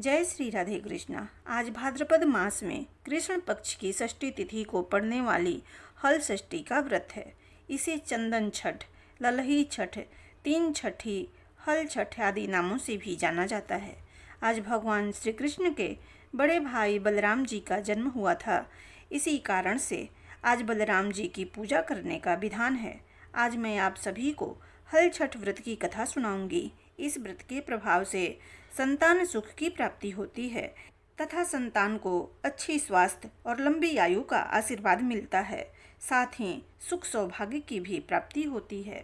जय श्री राधे कृष्णा। आज भाद्रपद मास में कृष्ण पक्ष की षष्ठी तिथि को पड़ने वाली हल षष्ठी का व्रत है। इसे चंदन छठ, ललही छठ, तीन छठी, हल छठ आदि नामों से भी जाना जाता है। आज भगवान श्री कृष्ण के बड़े भाई बलराम जी का जन्म हुआ था। इसी कारण से आज बलराम जी की पूजा करने का विधान है। आज मैं आप सभी को हल छठ व्रत की कथा सुनाऊंगी। इस व्रत के प्रभाव से संतान सुख की प्राप्ति होती है तथा संतान को अच्छी स्वास्थ्य और लंबी आयु का आशीर्वाद मिलता है। साथ ही सुख सौभाग्य की भी प्राप्ति होती है।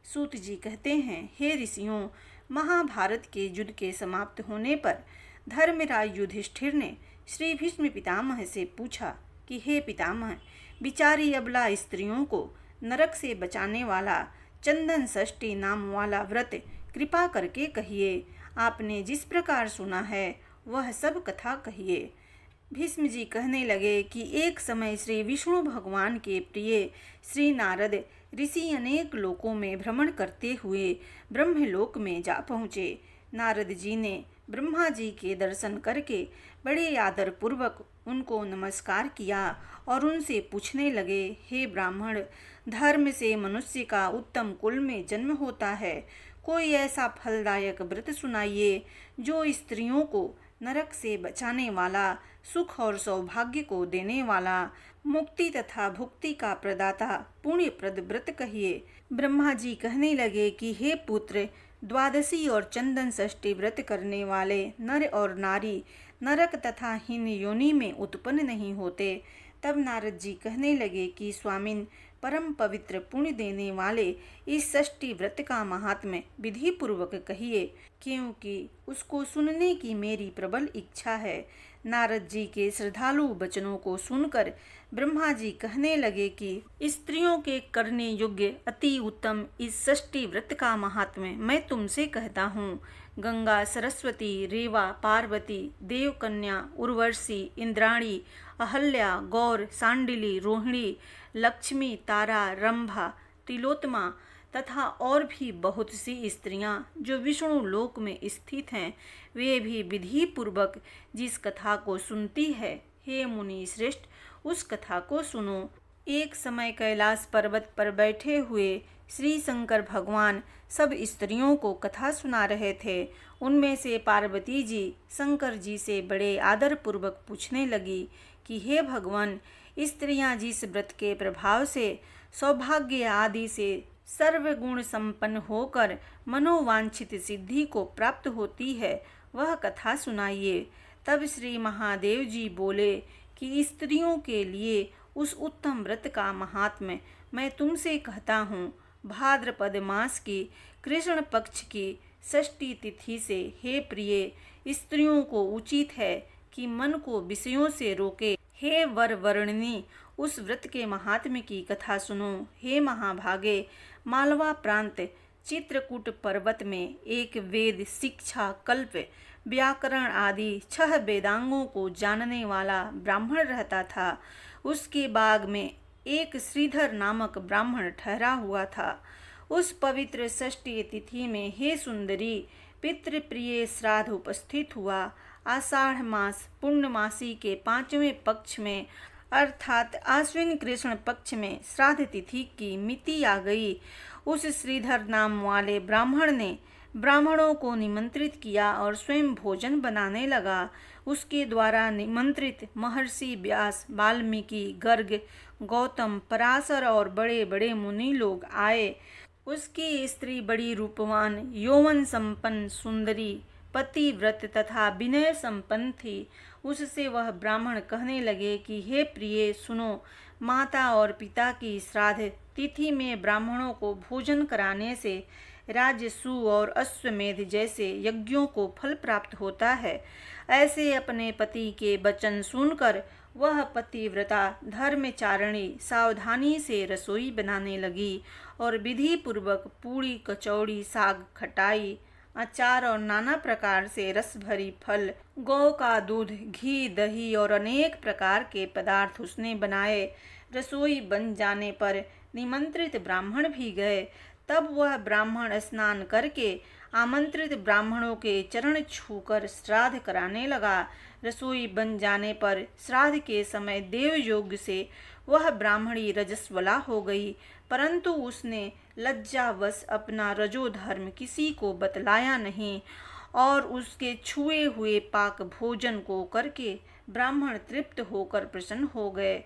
सूत जी कहते हैं, हे ऋषियों, महाभारत के युद्ध के समाप्त होने पर धर्मराज युधिष्ठिर ने श्री भीष्म पितामह से पूछा कि हे पितामह, बिचारी अबला स्त्रियों को नरक से बचाने वाला चंदन षष्ठी नाम वाला व्रत कृपा करके कहिए। आपने जिस प्रकार सुना है वह सब कथा कहिए। भीष्म जी कहने लगे कि एक समय श्री विष्णु भगवान के प्रिय श्री नारद ऋषि अनेक लोकों में भ्रमण करते हुए ब्रह्मलोक में जा पहुँचे। नारद जी ने ब्रह्मा जी के दर्शन करके बड़े आदर पूर्वक उनको नमस्कार किया और उनसे पूछने लगे, हे ब्राह्मण, धर्म से मनुष्य का उत्तम कुल में जन्म होता है। कोई ऐसा फलदायक व्रत सुनाइए जो स्त्रियों को नरक से बचाने वाला, सुख और सौभाग्य को देने वाला, मुक्ति तथा भुक्ति का प्रदाता पुण्यप्रद व्रत कहिए। ब्रह्मा जी कहने लगे कि हे पुत्र, द्वादशी और चंदन षष्ठी व्रत करने वाले नर और नारी नरक तथा हीन योनि में उत्पन्न नहीं होते। तब नारद जी कहने लगे कि स्वामिन, परम पवित्र पुण्य देने वाले इस षष्ठी व्रत का महात्म्य विधि पूर्वक कहिए, क्योंकि उसको सुनने की मेरी प्रबल इच्छा है। नारद जी के श्रद्धालु वचनों को सुनकर ब्रह्मा जी कहने लगे कि स्त्रियों के करने योग्य अति उत्तम इस षष्ठी व्रत का महात्म्य मैं तुमसे कहता हूँ। गंगा, सरस्वती, रेवा, पार्वती, देवकन्या, उर्वशी, इंद्राणी, अहल्या, गौर, सांडिली, रोहिणी, लक्ष्मी, तारा, रंभा, तिलोत्तमा तथा और भी बहुत सी स्त्रियां जो विष्णु लोक में स्थित हैं, वे भी विधि पूर्वक जिस कथा को सुनती है, हे मुनि श्रेष्ठ, उस कथा को सुनो। एक समय कैलाश पर्वत पर बैठे हुए श्री शंकर भगवान सब स्त्रियों को कथा सुना रहे थे। उनमें से पार्वती जी शंकर जी से बड़े आदर पूर्वक पूछने लगी कि हे भगवान, स्त्रियां जिस व्रत के प्रभाव से सौभाग्य आदि से सर्वगुण संपन्न होकर मनोवांछित सिद्धि को प्राप्त होती है, वह कथा सुनाइए। तब श्री महादेव जी बोले कि स्त्रियों के लिए उस उत्तम व्रत का महात्म्य मैं तुमसे कहता हूँ। भाद्रपद मास की कृष्ण पक्ष की षष्ठी तिथि से, हे प्रिय, स्त्रियों को उचित है कि मन को विषयों से रोके। हे वर वर्णिनी, उस व्रत के महात्म्य की कथा सुनो। हे महाभागे, मालवा प्रांत चित्रकूट पर्वत में एक वेद, शिक्षा, कल्प, व्याकरण आदि 6 वेदांगों को जानने वाला ब्राह्मण रहता था। उसके बाग में एक श्रीधर नामक ब्राह्मण ठहरा हुआ था। उस पवित्र षष्ठी तिथि में, हे सुंदरी, पितृप्रिय श्राद्ध उपस्थित हुआ। आषाढ़ मास पूर्णमासी के 5वें पक्ष में अर्थात आश्विन कृष्ण पक्ष में श्राद्ध तिथि की मिति आ गई। उस श्रीधर नाम वाले ब्राह्मण ने ब्राह्मणों को निमंत्रित किया और स्वयं भोजन बनाने लगा। उसके द्वारा निमंत्रित महर्षि व्यास, वाल्मीकि, गर्ग, गौतम, पराशर और बड़े बड़े मुनि लोग आए। उसकी स्त्री बड़ी रूपवान, यौवन संपन्न, सुंदरी, पतिव्रत तथा विनय संपन्न थी। उससे वह ब्राह्मण कहने लगे कि हे प्रिय, सुनो, माता और पिता की श्राद्ध तिथि में ब्राह्मणों को भोजन कराने से राजसु और अश्वमेध जैसे यज्ञों को फल प्राप्त होता है। ऐसे अपने पति के वचन सुनकर वह पतिव्रता धर्मचारिणी सावधानी से रसोई बनाने लगी और विधि पूर्वक पूड़ी, कचौड़ी, साग, खटाई, अचार और नाना प्रकार से रस भरी फल, गौ का दूध, घी, दही और अनेक प्रकार के पदार्थ उसने बनाए। रसोई बन जाने पर निमंत्रित ब्राह्मण भी गए। तब वह ब्राह्मण स्नान करके आमंत्रित ब्राह्मणों के चरण छूकर श्राद्ध कराने लगा। रसोई बन जाने पर श्राद्ध के समय देवयोग से वह ब्राह्मणी रजस्वला हो गई, परंतु उसने लज्जावश अपना रजोधर्म किसी को बतलाया नहीं और उसके छुए हुए पाक भोजन को करके ब्राह्मण तृप्त होकर प्रसन्न हो गए।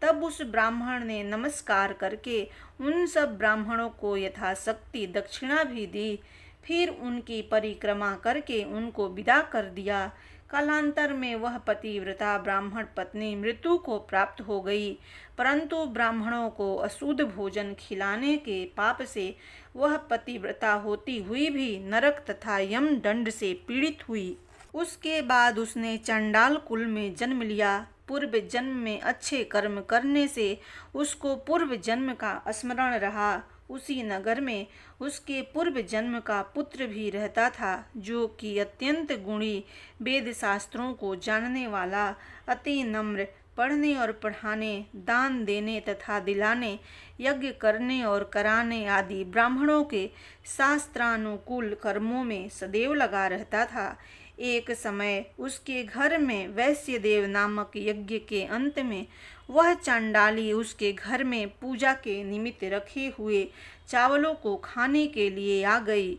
तब उस ब्राह्मण ने नमस्कार करके उन सब ब्राह्मणों को यथाशक्ति दक्षिणा भी दी, फिर उनकी परिक्रमा करके उनको विदा कर दिया। कालांतर में वह पतिव्रता ब्राह्मण पत्नी मृत्यु को प्राप्त हो गई, परंतु ब्राह्मणों को अशुद्ध भोजन खिलाने के पाप से वह पतिव्रता होती हुई भी नरक तथा यम दंड से पीड़ित हुई। उसके बाद उसने चंडाल कुल में जन्म लिया। पूर्व जन्म में अच्छे कर्म करने से उसको पूर्व जन्म का स्मरण रहा। उसी नगर में उसके पूर्व जन्म का पुत्र भी रहता था, जो कि अत्यंत गुणी, वेद शास्त्रों को जानने वाला, अति नम्र, पढ़ने और पढ़ाने, दान देने तथा दिलाने, यज्ञ करने और कराने आदि ब्राह्मणों के शास्त्रानुकूल कर्मों में सदैव लगा रहता था। एक समय उसके घर में वैश्यदेव नामक यज्ञ के अंत में वह चंडाली उसके घर में पूजा के निमित्त रखे हुए चावलों को खाने के लिए आ गई।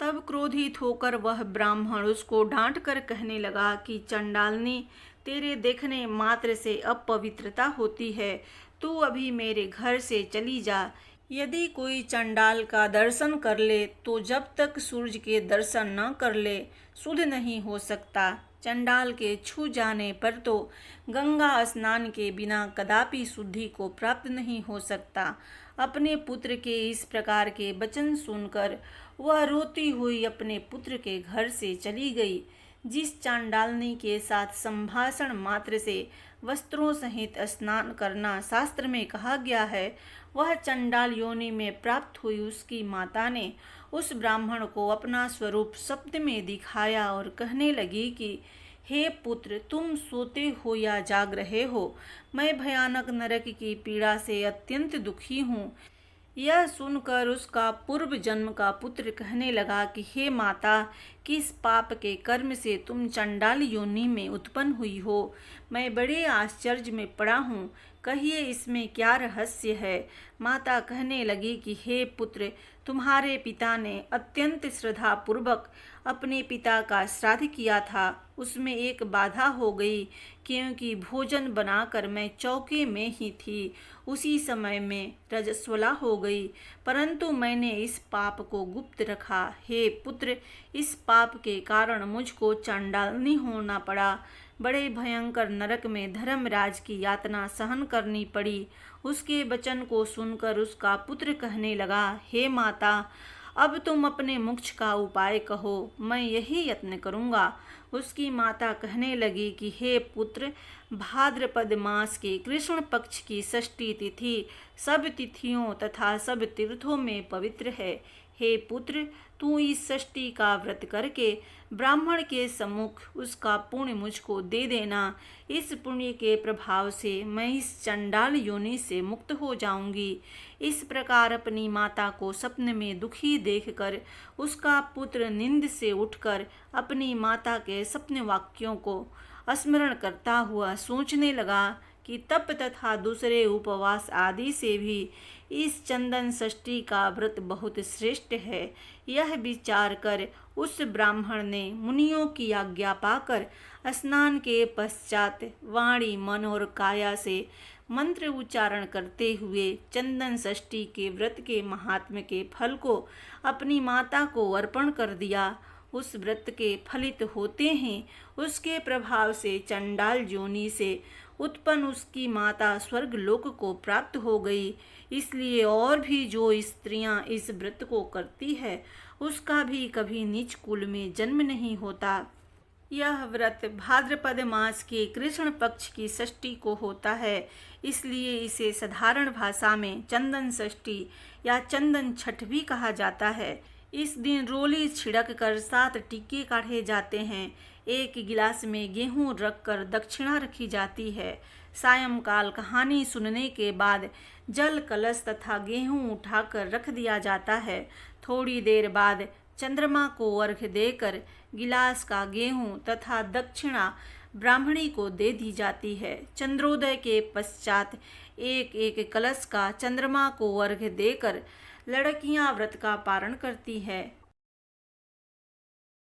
तब क्रोधित होकर वह ब्राह्मण उसको डांट कर कहने लगा कि चंडालनी, तेरे देखने मात्र से अपवित्रता होती है, तू अभी मेरे घर से चली जा। यदि कोई चंडाल का दर्शन कर ले तो जब तक सूर्य के दर्शन न कर ले शुद्ध नहीं हो सकता। चंडाल के छू जाने पर तो गंगा स्नान के बिना कदापि शुद्धि को प्राप्त नहीं हो सकता। अपने पुत्र के इस प्रकार के वचन सुनकर वह रोती हुई अपने पुत्र के घर से चली गई। जिस चांडालनी के साथ संभाषण मात्र से वस्त्रों सहित स्नान करना शास्त्र में कहा गया है, वह चंडाल योनि में प्राप्त हुई उसकी माता ने उस ब्राह्मण को अपना स्वरूप शब्द में दिखाया और कहने लगी कि हे पुत्र, तुम सोते हो या जाग रहे हो? मैं भयानक नरक की पीड़ा से अत्यंत दुखी हूँ। यह सुनकर उसका पूर्व जन्म का पुत्र कहने लगा कि हे माता, किस पाप के कर्म से तुम चंडाल योनि में उत्पन्न हुई हो? मैं बड़े आश्चर्य में पड़ा हूँ, कहिए इसमें क्या रहस्य है? माता कहने लगी कि हे पुत्र, तुम्हारे पिता ने अत्यंत श्रद्धा पूर्वक अपने पिता का श्राद्ध किया था। उसमें एक बाधा हो गई, क्योंकि भोजन बनाकर मैं चौके में ही थी। उसी समय में रजस्वला हो गई, परंतु मैंने इस पाप को गुप्त रखा। हे पुत्र, इस पाप के कारण मुझको चंडालनी होना पड़ा। बड़े भयंकर नरक में धर्मराज की यातना सहन करनी पड़ी। उसके वचन को सुनकर उसका पुत्र कहने लगा, हे माता, अब तुम अपने मोक्ष का उपाय कहो, मैं यही यत्न करूँगा। उसकी माता कहने लगी कि हे पुत्र, भाद्रपद मास के कृष्ण पक्ष की षष्ठी तिथि सब तिथियों तथा सब तीर्थों में पवित्र है। हे पुत्र, तू इस षष्ठी का व्रत करके ब्राह्मण के सम्मुख उसका पुण्य मुझको दे देना। इस पुण्य के प्रभाव से मैं इस चंडाल योनि से मुक्त हो जाऊंगी। इस प्रकार अपनी माता को स्वप्न में दुखी देखकर उसका पुत्र नींद से उठकर अपनी माता के स्वप्न वाक्यों को स्मरण करता हुआ सोचने लगा कि तप तथा दूसरे उपवास आदि से भी इस चंदन षष्ठी का व्रत बहुत श्रेष्ठ है। यह विचार कर उस ब्राह्मण ने मुनियों की आज्ञा पाकर स्नान के पश्चात वाणी, मन और काया से मंत्र उच्चारण करते हुए चंदन षष्ठी के व्रत के महात्म्य के फल को अपनी माता को अर्पण कर दिया। उस व्रत के फलित होते ही उसके प्रभाव से चंडाल योनि से उत्पन्न उसकी माता स्वर्ग लोक को प्राप्त हो गई। इसलिए और भी जो स्त्रियां इस व्रत को करती है, उसका भी कभी नीच कुल में जन्म नहीं होता। यह व्रत भाद्रपद मास के कृष्ण पक्ष की षष्ठी को होता है, इसलिए इसे साधारण भाषा में चंदन षष्ठी या चंदन छठ भी कहा जाता है। इस दिन रोली छिड़क कर 7 टीके काढ़े जाते हैं। एक गिलास में गेहूं रखकर दक्षिणा रखी जाती है। सायंकाल कहानी सुनने के बाद जल कलश तथा गेहूं उठाकर रख दिया जाता है। थोड़ी देर बाद चंद्रमा को अर्घ्य देकर गिलास का गेहूं तथा दक्षिणा ब्राह्मणी को दे दी जाती है। चंद्रोदय के पश्चात एक एक कलश का चंद्रमा को अर्घ्य देकर लड़कियां व्रत का पारण करती है।